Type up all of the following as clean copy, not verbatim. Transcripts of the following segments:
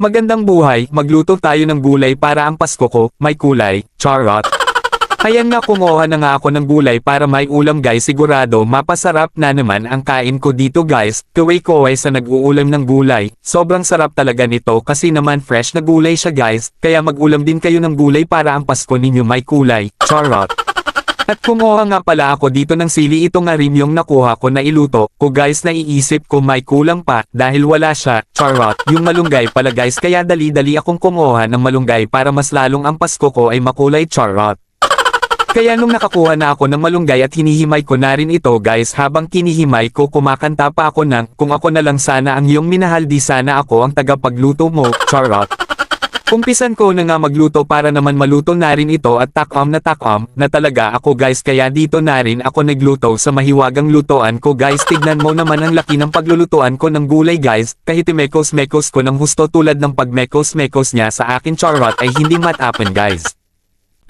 Magandang buhay, magluto tayo ng gulay para ang Pasko ko, may kulay, charot. Ayan nga kumuha na nga ako ng gulay para may ulam guys, sigurado mapasarap na naman ang kain ko dito guys, kaway-kaway sa nag-uulam ng gulay, sobrang sarap talaga nito kasi naman fresh na gulay siya guys, kaya mag-ulam din kayo ng gulay para ang Pasko ninyo may kulay, charot. At kumuha nga pala ako dito ng sili, ito nga rin yung nakuha ko na iluto ko guys, naiisip ko may kulang pa dahil wala siya, charot, yung malunggay pala guys, kaya dali-dali akong kumuha ng malunggay para mas lalong ang Pasko ko ay makulay, charot. Kaya nung nakakuha na ako ng malunggay at hinihimay ko na rin ito guys, habang kinihimay ko kumakanta pa ako ng kung ako na lang sana ang iyong minahal, di sana ako ang tagapagluto mo, charot. Umpisan ko na nga magluto para naman maluto na rin ito at takom na talaga ako guys, kaya dito na rin ako nagluto sa mahiwagang lutoan ko guys. Tignan mo naman ang laki ng paglulutuan ko ng gulay guys, kahit mekos-mekos ko ng husto tulad ng pagmekos-mekos niya sa akin, charot, ay hindi matapan guys.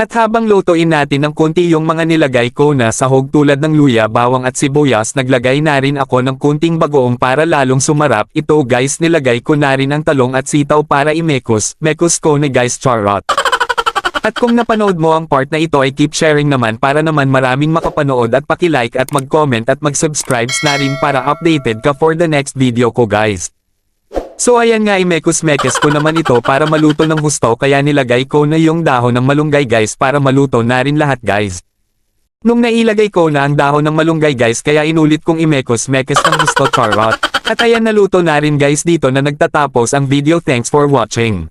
At habang lutuin natin ng konti yung mga nilagay ko na sahog tulad ng luya, bawang at sibuyas, naglagay na rin ako ng konting bagoong para lalong sumarap. Ito guys, nilagay ko na rin ang talong at sitaw para imekos ko na guys, charot. At kung napanood mo ang part na ito ay keep sharing naman para naman maraming makapanood, at paki-like at mag-comment at mag-subscribe na rin para updated ka for the next video ko guys. So ayan nga, imekos-mekes ko naman ito para maluto ng husto, kaya nilagay ko na yung dahon ng malunggay guys para maluto na rin lahat guys. Nung nailagay ko na ang dahon ng malunggay guys, kaya inulit kong imekos-mekes ng husto, charot. At ayan, naluto na rin guys dito na nagtatapos ang video. Thanks for watching.